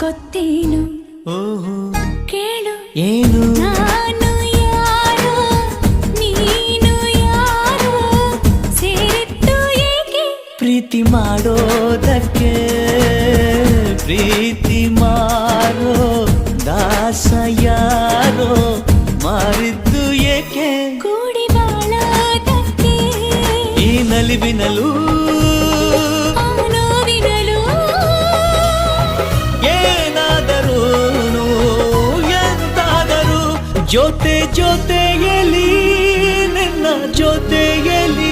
ಗೊತ್ತೇನು ಓಹೋ ಕೇಳು ಏನು ನಾನು ಯಾರೋ ನೀನು ಯಾರೋ ಸೇರಿದ್ದು ಏಕೆ ಪ್ರೀತಿ ಮಾಡೋದಕ್ಕೆ ಪ್ರೀತಿ ಮಾರೋ ದಾಸ ಯಾರೋ ಮಾರಿದ್ದು ಏಕೆ ಕೂಡಿ ಬಾಳೋದಕ್ಕೆ ಈ ನಲಿವಿನಲು ಆ ನೋವಿನಲು ಏನಾದರೂ ಎಂತಾದರೂ ಜೊತೆಯಲ್ಲಿ ನಿನ್ನ ಜೊತೆಯಲ್ಲಿ